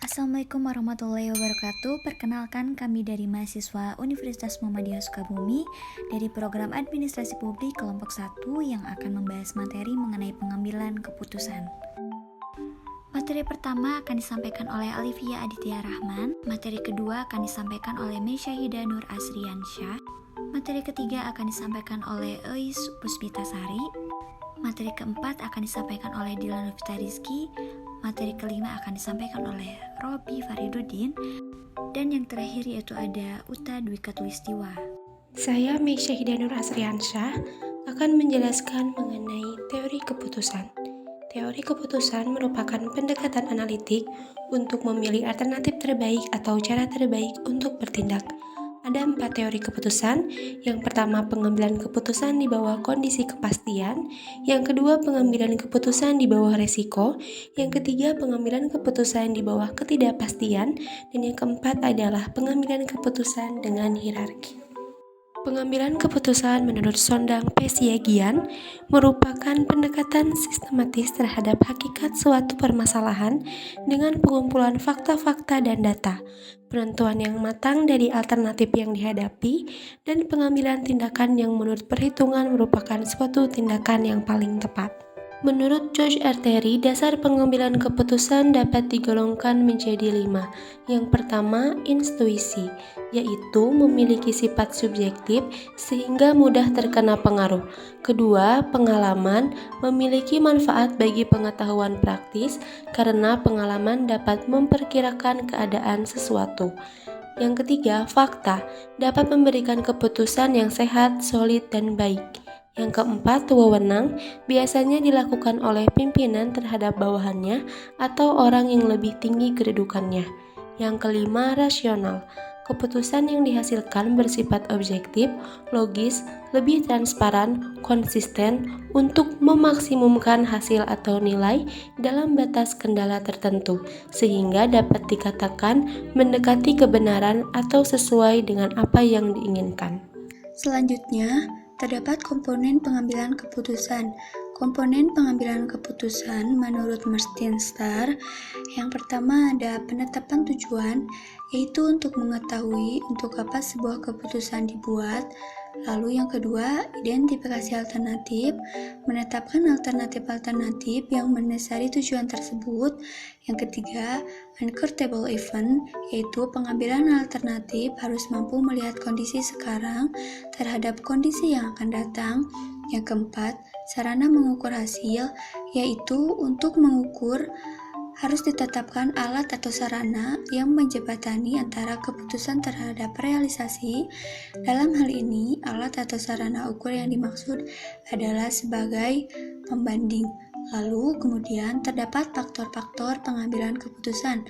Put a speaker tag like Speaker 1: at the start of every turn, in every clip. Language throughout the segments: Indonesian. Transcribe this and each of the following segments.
Speaker 1: Assalamualaikum warahmatullahi wabarakatuh. Perkenalkan, kami dari mahasiswa Universitas Muhammadiyah Sukabumi dari program Administrasi Publik kelompok 1 yang akan membahas materi mengenai pengambilan keputusan. Materi pertama akan disampaikan oleh Alivia Aditya Rahman. Materi kedua akan disampaikan oleh Mesyahida Nur Asriansyah. Materi ketiga akan disampaikan oleh Eis Puspitasari. Materi keempat akan disampaikan oleh Dilan Novita Rizky. Materi kelima akan disampaikan oleh Robi Fariduddin. Dan yang terakhir yaitu ada Uta Dwi Katulistiwa.
Speaker 2: Saya Mesyahida Nur Asriansyah akan menjelaskan mengenai teori keputusan. Teori keputusan merupakan pendekatan analitik untuk memilih alternatif terbaik atau cara terbaik untuk bertindak. Ada 4 teori keputusan. Yang pertama, pengambilan keputusan di bawah kondisi kepastian. Yang kedua, pengambilan keputusan di bawah resiko. Yang ketiga, pengambilan keputusan di bawah ketidakpastian. Dan yang keempat adalah pengambilan keputusan dengan hierarki. Pengambilan keputusan menurut Sondang P. Siagian merupakan pendekatan sistematis terhadap hakikat suatu permasalahan dengan pengumpulan fakta-fakta dan data, penentuan yang matang dari alternatif yang dihadapi, dan pengambilan tindakan yang menurut perhitungan merupakan suatu tindakan yang paling tepat. Menurut George R. Terry, dasar pengambilan keputusan dapat digolongkan menjadi 5. Yang pertama, intuisi, yaitu memiliki sifat subjektif sehingga mudah terkena pengaruh. Kedua, pengalaman, memiliki manfaat bagi pengetahuan praktis karena pengalaman dapat memperkirakan keadaan sesuatu. Yang ketiga, fakta, dapat memberikan keputusan yang sehat, solid, dan baik. Yang keempat, wewenang, biasanya dilakukan oleh pimpinan terhadap bawahannya atau orang yang lebih tinggi kedudukannya. Yang kelima, rasional, keputusan yang dihasilkan bersifat objektif, logis, lebih transparan, konsisten untuk memaksimumkan hasil atau nilai dalam batas kendala tertentu, sehingga dapat dikatakan mendekati kebenaran atau sesuai dengan apa yang diinginkan.
Speaker 1: Selanjutnya, terdapat komponen pengambilan keputusan. Komponen pengambilan keputusan menurut Martin Starr, yang pertama ada penetapan tujuan, yaitu untuk mengetahui untuk apa sebuah keputusan dibuat. Lalu yang kedua, identifikasi alternatif, menetapkan alternatif-alternatif yang mendasari tujuan tersebut. Yang ketiga, uncountable event, yaitu pengambilan alternatif harus mampu melihat kondisi sekarang terhadap kondisi yang akan datang. Yang keempat, sarana mengukur hasil, yaitu untuk mengukur harus ditetapkan alat atau sarana yang menjembatani antara keputusan terhadap realisasi. Dalam hal ini, alat atau sarana ukur yang dimaksud adalah sebagai pembanding. Lalu kemudian terdapat faktor-faktor pengambilan keputusan,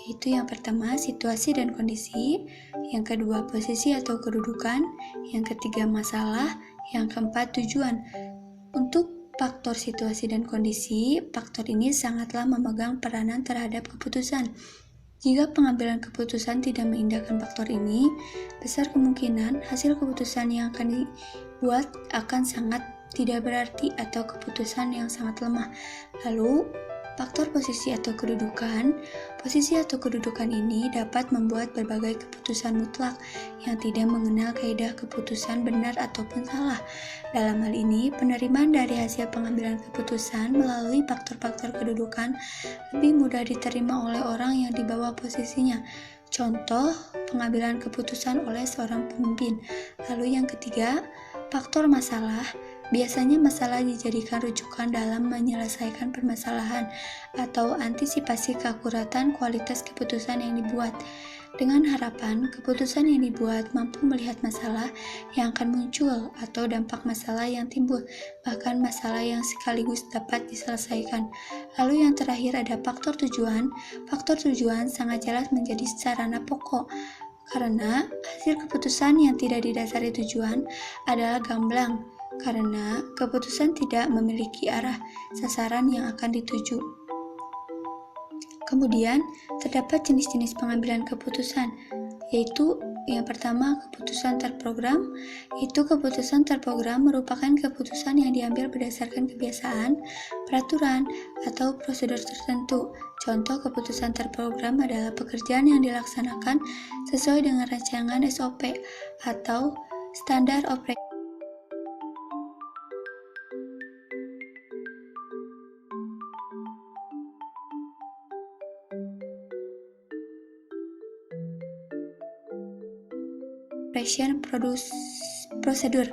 Speaker 1: yaitu yang pertama situasi dan kondisi, yang kedua posisi atau kedudukan, yang ketiga masalah, yang keempat tujuan. Untuk faktor situasi dan kondisi, faktor ini sangatlah memegang peranan terhadap keputusan. Jika pengambilan keputusan tidak mengindahkan faktor ini, besar kemungkinan hasil keputusan yang akan dibuat akan sangat tidak berarti atau keputusan yang sangat lemah. Lalu, faktor posisi atau kedudukan. Posisi atau kedudukan ini dapat membuat berbagai keputusan mutlak yang tidak mengenal kaidah keputusan benar ataupun salah. Dalam hal ini, penerimaan dari hasil pengambilan keputusan melalui faktor-faktor kedudukan lebih mudah diterima oleh orang yang di bawah posisinya. Contoh, pengambilan keputusan oleh seorang pemimpin. Lalu yang ketiga, faktor masalah. Biasanya masalah dijadikan rujukan dalam menyelesaikan permasalahan atau antisipasi keakuratan kualitas keputusan yang dibuat. Dengan harapan, keputusan yang dibuat mampu melihat masalah yang akan muncul atau dampak masalah yang timbul, bahkan masalah yang sekaligus dapat diselesaikan. Lalu yang terakhir ada faktor tujuan. Faktor tujuan sangat jelas menjadi sarana pokok, karena hasil keputusan yang tidak didasari tujuan adalah gamblang, karena keputusan tidak memiliki arah sasaran yang akan dituju. Kemudian, terdapat jenis-jenis pengambilan keputusan, yaitu Yang pertama, keputusan terprogram. Itu keputusan terprogram merupakan keputusan yang diambil berdasarkan kebiasaan, peraturan, atau prosedur tertentu. Contoh keputusan terprogram adalah pekerjaan yang dilaksanakan sesuai dengan rancangan SOP atau standar operasi. Prosedur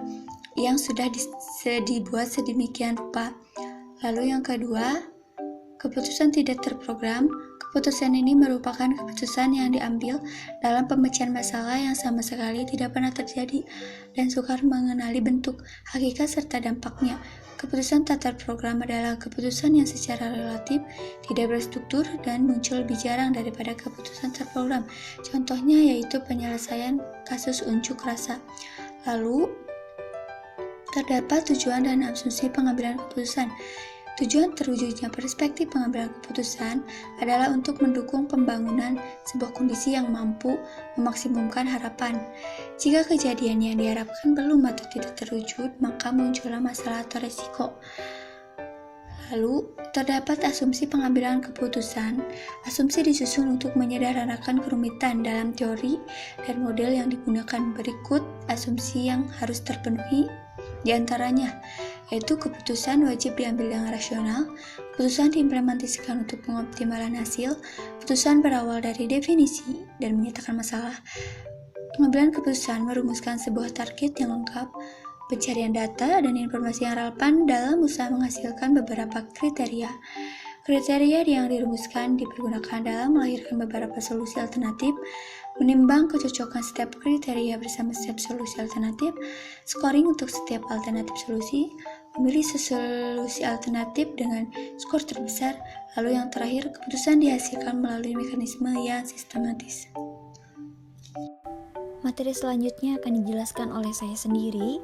Speaker 1: yang sudah dibuat sedemikian rupa. Lalu yang kedua, keputusan tidak terprogram. Keputusan ini merupakan keputusan yang diambil dalam pemecahan masalah yang sama sekali tidak pernah terjadi dan sukar mengenali bentuk, hakikat, serta dampaknya. Keputusan tak terprogram adalah keputusan yang secara relatif tidak berstruktur dan muncul lebih jarang daripada keputusan terprogram. Contohnya yaitu penyelesaian kasus unjuk rasa. Lalu, terdapat tujuan dan asumsi pengambilan keputusan. Tujuan terwujudnya perspektif pengambilan keputusan adalah untuk mendukung pembangunan sebuah kondisi yang mampu memaksimumkan harapan. Jika kejadian yang diharapkan belum atau tidak terwujud, maka muncullah masalah atau resiko. Lalu, terdapat asumsi pengambilan keputusan. Asumsi disusun untuk menyederhanakan kerumitan dalam teori dan model yang digunakan. Berikut asumsi yang harus terpenuhi di antaranya, yaitu keputusan wajib diambil dengan rasional, keputusan diimplementasikan untuk pengoptimalan hasil, keputusan berawal dari definisi dan menyatakan masalah. Pengambilan keputusan merumuskan sebuah target yang lengkap, pencarian data dan informasi yang relevan dalam usaha menghasilkan beberapa kriteria. Kriteria yang dirumuskan dipergunakan dalam melahirkan beberapa solusi alternatif, menimbang kecocokan setiap kriteria bersama setiap solusi alternatif, scoring untuk setiap alternatif solusi, memilih solusi alternatif dengan skor terbesar, lalu yang terakhir, keputusan dihasilkan melalui mekanisme yang sistematis.
Speaker 3: Materi selanjutnya akan dijelaskan oleh saya sendiri,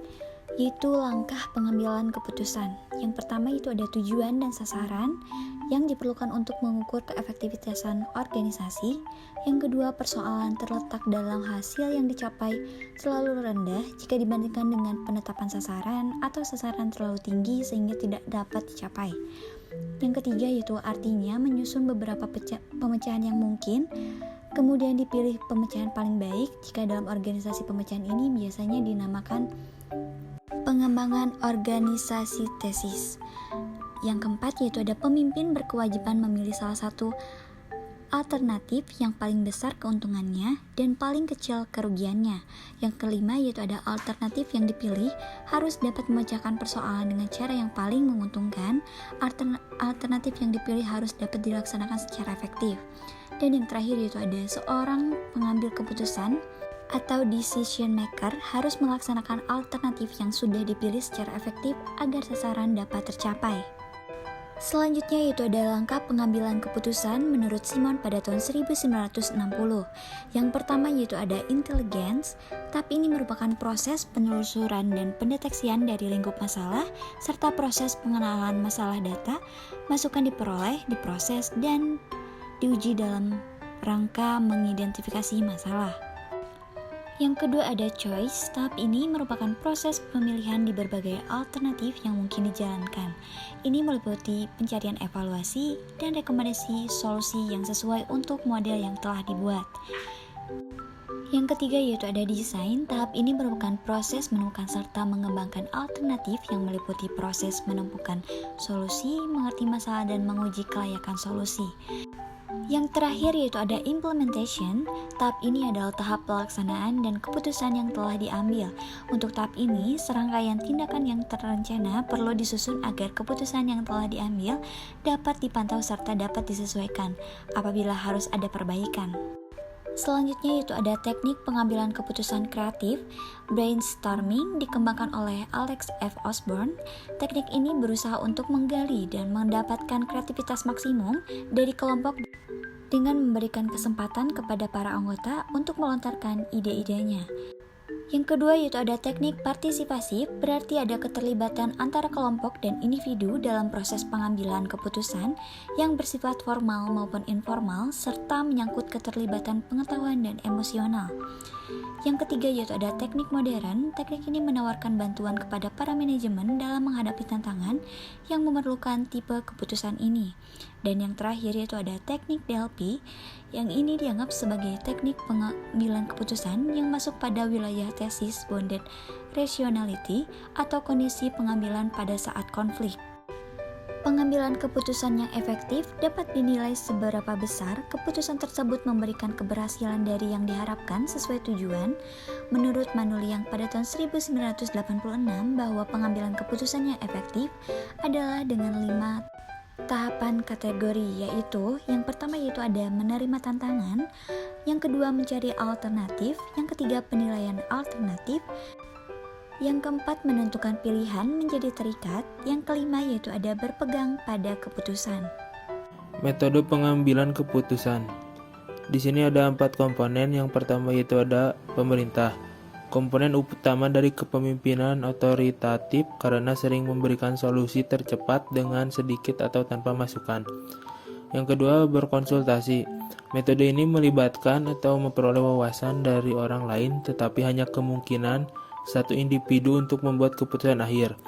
Speaker 3: yaitu langkah pengambilan keputusan. Yang pertama itu ada tujuan dan sasaran yang diperlukan untuk mengukur keefektivitasan organisasi. Yang kedua, persoalan terletak dalam hasil yang dicapai selalu rendah jika dibandingkan dengan penetapan sasaran atau sasaran terlalu tinggi sehingga tidak dapat dicapai. Yang ketiga yaitu artinya menyusun beberapa pemecahan yang mungkin, kemudian dipilih pemecahan paling baik. Jika dalam organisasi pemecahan ini biasanya dinamakan pengembangan organisasi tesis. Yang keempat yaitu ada pemimpin berkewajiban memilih salah satu alternatif yang paling besar keuntungannya dan paling kecil kerugiannya. Yang kelima yaitu ada alternatif yang dipilih harus dapat memecahkan persoalan dengan cara yang paling menguntungkan. Alternatif yang dipilih harus dapat dilaksanakan secara efektif. Dan yang terakhir yaitu ada seorang pengambil keputusan atau decision maker harus melaksanakan alternatif yang sudah dipilih secara efektif agar sasaran dapat tercapai. Selanjutnya yaitu ada langkah pengambilan keputusan menurut Simon pada tahun 1960. Yang pertama yaitu ada intelligence. Tahap ini merupakan proses penelusuran dan pendeteksian dari lingkup masalah serta proses pengenalan masalah data, masukan diperoleh, diproses, dan diuji dalam rangka mengidentifikasi masalah. Yang kedua ada choice. Tahap ini merupakan proses pemilihan di berbagai alternatif yang mungkin dijalankan. Ini meliputi pencarian evaluasi dan rekomendasi solusi yang sesuai untuk model yang telah dibuat. Yang ketiga yaitu ada desain. Tahap ini merupakan proses menemukan serta mengembangkan alternatif yang meliputi proses menemukan solusi, mengerti masalah, dan menguji kelayakan solusi. Yang terakhir yaitu ada implementation. Tahap ini adalah tahap pelaksanaan dan keputusan yang telah diambil. Untuk tahap ini, serangkaian tindakan yang terencana perlu disusun agar keputusan yang telah diambil dapat dipantau serta dapat disesuaikan apabila harus ada perbaikan. Selanjutnya yaitu ada teknik pengambilan keputusan kreatif. Brainstorming dikembangkan oleh Alex F. Osborne. Teknik ini berusaha untuk menggali dan mendapatkan kreativitas maksimum dari kelompok dengan memberikan kesempatan kepada para anggota untuk melontarkan ide-idenya. Yang kedua yaitu ada teknik partisipasif, berarti ada keterlibatan antara kelompok dan individu dalam proses pengambilan keputusan yang bersifat formal maupun informal, serta menyangkut keterlibatan pengetahuan dan emosional. Yang ketiga yaitu ada teknik modern. Teknik ini menawarkan bantuan kepada para manajemen dalam menghadapi tantangan yang memerlukan tipe keputusan ini. Dan yang terakhir yaitu ada teknik DLP, yang ini dianggap sebagai teknik pengambilan keputusan yang masuk pada wilayah tesis bounded rationality atau kondisi pengambilan pada saat konflik. Pengambilan keputusan yang efektif dapat dinilai seberapa besar keputusan tersebut memberikan keberhasilan dari yang diharapkan sesuai tujuan. Menurut Manuli yang pada tahun 1986 bahwa pengambilan keputusan yang efektif adalah dengan 5 tahapan kategori, yaitu yang pertama yaitu ada menerima tantangan, yang kedua mencari alternatif, yang ketiga penilaian alternatif, yang keempat menentukan pilihan menjadi terikat, yang kelima yaitu ada berpegang pada keputusan.
Speaker 4: Metode pengambilan keputusan. Di sini ada 4 komponen. Yang pertama yaitu ada pemerintah. Komponen utama dari kepemimpinan otoritatif karena sering memberikan solusi tercepat dengan sedikit atau tanpa masukan. Yang kedua berkonsultasi. Metode ini melibatkan atau memperoleh wawasan dari orang lain, tetapi hanya kemungkinan satu individu untuk membuat keputusan akhir.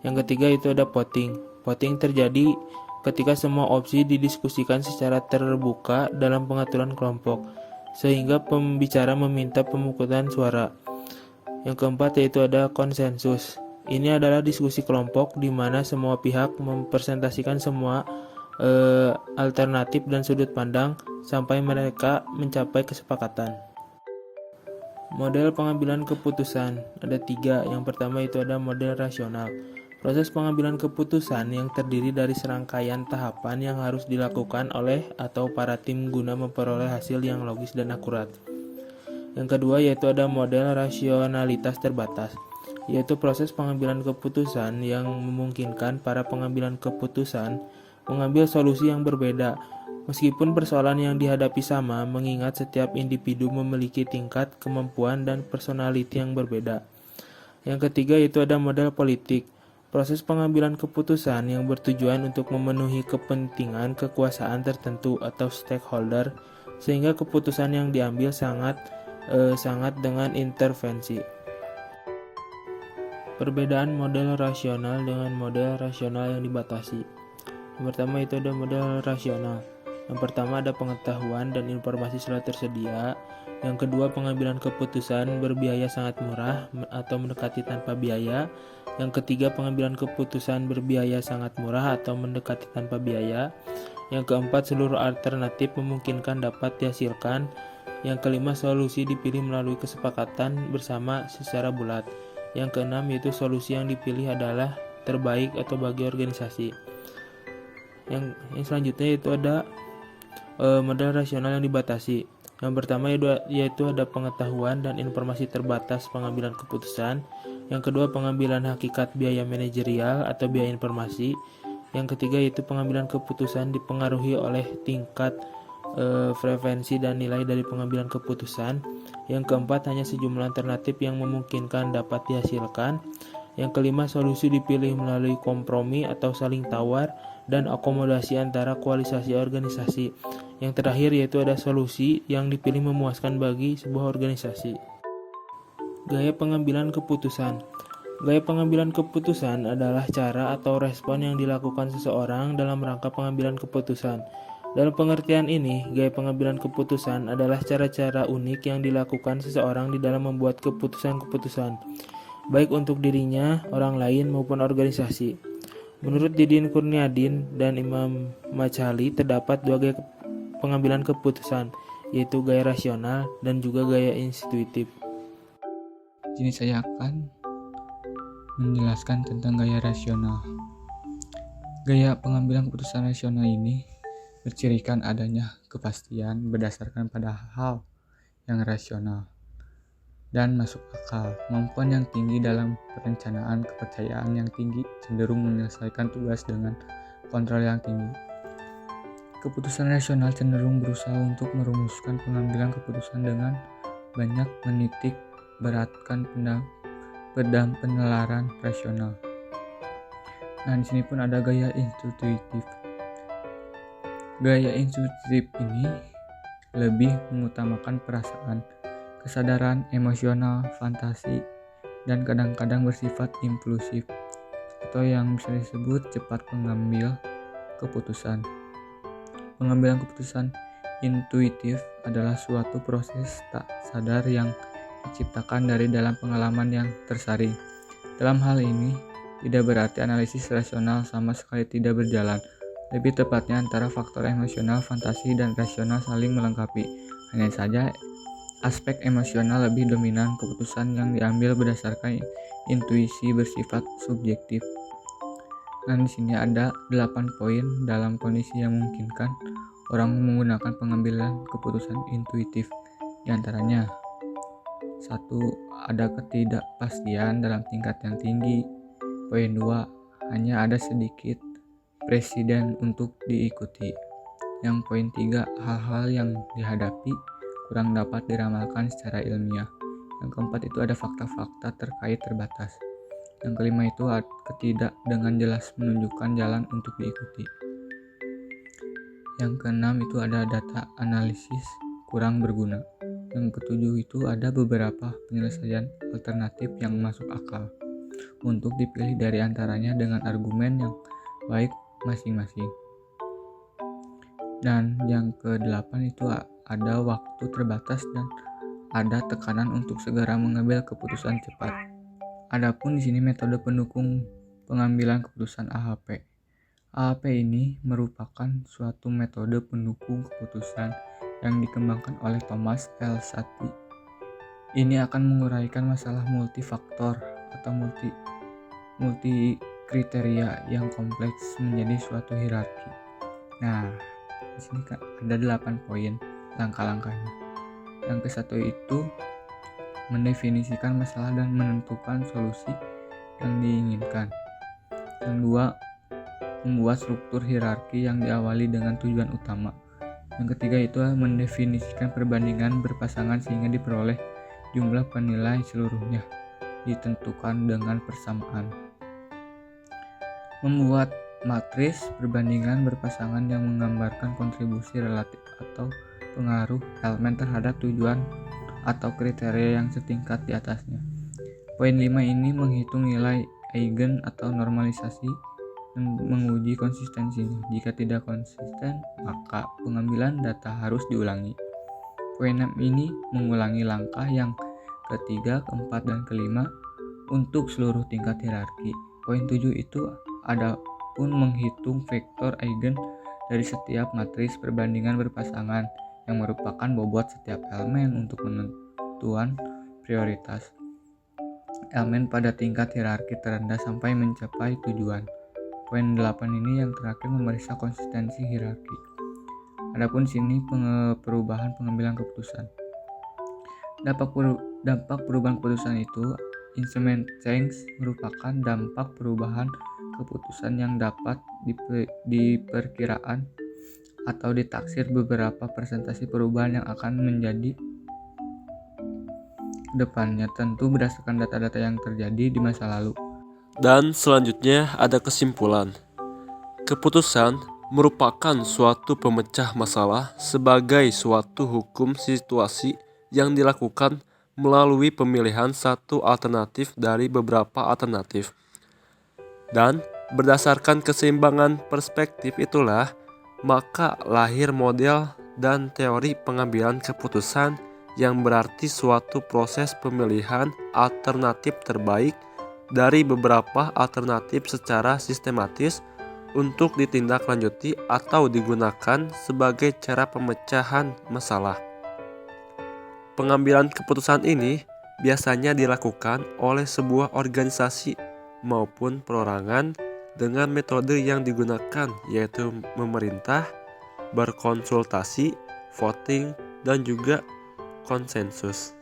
Speaker 4: Yang ketiga itu ada voting. Voting terjadi ketika semua opsi didiskusikan secara terbuka dalam pengaturan kelompok, sehingga pembicara meminta pemungutan suara. Yang keempat yaitu ada konsensus. Ini adalah diskusi kelompok di mana semua pihak mempresentasikan semua alternatif dan sudut pandang sampai mereka mencapai kesepakatan. Model pengambilan keputusan ada 3. Yang pertama itu ada model rasional. Proses pengambilan keputusan yang terdiri dari serangkaian tahapan yang harus dilakukan oleh atau para tim guna memperoleh hasil yang logis dan akurat. Yang kedua yaitu ada model rasionalitas terbatas, yaitu proses pengambilan keputusan yang memungkinkan para pengambilan keputusan mengambil solusi yang berbeda meskipun persoalan yang dihadapi sama, mengingat setiap individu memiliki tingkat kemampuan dan personality yang berbeda. Yang ketiga itu ada model politik. Proses pengambilan keputusan yang bertujuan untuk memenuhi kepentingan kekuasaan tertentu atau stakeholder, sehingga keputusan yang diambil sangat dengan intervensi. Perbedaan model rasional dengan model rasional yang dibatasi. Yang pertama itu ada model rasional. Yang pertama ada pengetahuan dan informasi sudah tersedia. Yang kedua pengambilan keputusan berbiaya sangat murah atau mendekati tanpa biaya. Yang ketiga pengambilan keputusan berbiaya sangat murah atau mendekati tanpa biaya. Yang keempat seluruh alternatif memungkinkan dapat dihasilkan. Yang kelima solusi dipilih melalui kesepakatan bersama secara bulat. Yang keenam yaitu solusi yang dipilih adalah terbaik atau bagi organisasi. Yang selanjutnya itu ada model rasional yang dibatasi. Yang pertama yaitu ada pengetahuan dan informasi terbatas pengambilan keputusan. Yang kedua pengambilan hakikat biaya manajerial atau biaya informasi. Yang ketiga yaitu pengambilan keputusan dipengaruhi oleh tingkat frekuensi dan nilai dari pengambilan keputusan. Yang keempat hanya sejumlah alternatif yang memungkinkan dapat dihasilkan. Yang kelima solusi dipilih melalui kompromi atau saling tawar dan akomodasi antara koalisasi organisasi. Yang terakhir yaitu ada solusi yang dipilih memuaskan bagi sebuah organisasi. Gaya pengambilan keputusan. Gaya pengambilan keputusan adalah cara atau respon yang dilakukan seseorang dalam rangka pengambilan keputusan. Dalam pengertian ini, gaya pengambilan keputusan adalah cara-cara unik yang dilakukan seseorang di dalam membuat keputusan-keputusan, baik untuk dirinya, orang lain, maupun organisasi. Menurut Didin Kurniadin dan Imam Machali, terdapat 2 gaya pengambilan keputusan, yaitu gaya rasional dan juga gaya intuitif.
Speaker 5: Kini saya akan menjelaskan tentang gaya rasional. Gaya pengambilan keputusan rasional ini bercirikan adanya kepastian berdasarkan pada hal yang rasional dan masuk akal, kemampuan yang tinggi dalam perencanaan, kepercayaan yang tinggi, cenderung menyelesaikan tugas dengan kontrol yang tinggi. Keputusan rasional cenderung berusaha untuk merumuskan pengambilan keputusan dengan banyak menitik beratkan penalaran rasional. Nah, di sini pun ada gaya intuitif. Gaya intuitif ini lebih mengutamakan perasaan, kesadaran emosional, fantasi, dan kadang-kadang bersifat impulsif atau yang bisa disebut cepat mengambil keputusan. Pengambilan keputusan intuitif adalah suatu proses tak sadar yang diciptakan dari dalam pengalaman yang tersaring. Dalam hal ini, tidak berarti analisis rasional sama sekali tidak berjalan. Lebih tepatnya antara faktor emosional, fantasi, dan rasional saling melengkapi. Hanya saja aspek emosional lebih dominan, keputusan yang diambil berdasarkan intuisi bersifat subjektif. Nah, di sini ada 8 poin dalam kondisi yang memungkinkan orang menggunakan pengambilan keputusan intuitif. Di antaranya, 1. Ada ketidakpastian dalam tingkat yang tinggi. Poin 2. Hanya ada sedikit presiden untuk diikuti. Yang poin 3, hal-hal yang dihadapi kurang dapat diramalkan secara ilmiah. Yang keempat itu ada fakta-fakta terkait terbatas. Yang kelima itu ketidak dengan jelas menunjukkan jalan untuk diikuti. Yang keenam itu ada data analisis kurang berguna. Yang ketujuh itu ada beberapa penyelesaian alternatif yang masuk akal untuk dipilih dari antaranya dengan argumen yang baik masing-masing. Dan yang ke-8 itu ada waktu terbatas dan ada tekanan untuk segera mengambil keputusan cepat. Adapun di sini metode pendukung pengambilan keputusan AHP. AHP ini merupakan suatu metode pendukung keputusan yang dikembangkan oleh Thomas L. Satie. Ini akan menguraikan masalah multifaktor atau multi kriteria yang kompleks menjadi suatu hierarki. Nah, di sini ada 8 poin langkah-langkahnya. Yang ke-1 itu mendefinisikan masalah dan menentukan solusi yang diinginkan. Yang 2, membuat struktur hierarki yang diawali dengan tujuan utama. Yang ketiga itu mendefinisikan perbandingan berpasangan sehingga diperoleh jumlah penilai seluruhnya ditentukan dengan persamaan. Membuat matris perbandingan berpasangan yang menggambarkan kontribusi relatif atau pengaruh elemen terhadap tujuan atau kriteria yang setingkat di atasnya. Poin 5 ini menghitung nilai eigen atau normalisasi dan menguji konsistensinya. Jika tidak konsisten, maka pengambilan data harus diulangi. Poin 6 ini mengulangi langkah yang ketiga, keempat, dan kelima untuk seluruh tingkat hierarki. Poin 7 itu ada pun menghitung vektor eigen dari setiap matris perbandingan berpasangan yang merupakan bobot setiap elemen untuk penentuan prioritas elemen pada tingkat hierarki terendah sampai mencapai tujuan. Poin 8 ini yang terakhir memeriksa konsistensi hierarki. Adapun sini perubahan pengambilan keputusan. Dampak perubahan keputusan itu instrument change merupakan dampak perubahan keputusan yang dapat diperkiraan atau ditaksir beberapa presentasi perubahan yang akan menjadi depannya, tentu berdasarkan data-data yang terjadi di masa lalu.
Speaker 6: Dan selanjutnya ada kesimpulan. Keputusan merupakan suatu pemecah masalah sebagai suatu hukum situasi yang dilakukan melalui pemilihan satu alternatif dari beberapa alternatif. Dan berdasarkan keseimbangan perspektif itulah, maka lahir model dan teori pengambilan keputusan yang berarti suatu proses pemilihan alternatif terbaik dari beberapa alternatif secara sistematis untuk ditindaklanjuti atau digunakan sebagai cara pemecahan masalah. Pengambilan keputusan ini biasanya dilakukan oleh sebuah organisasi maupun perorangan dengan metode yang digunakan yaitu memerintah, berkonsultasi, voting, dan juga konsensus.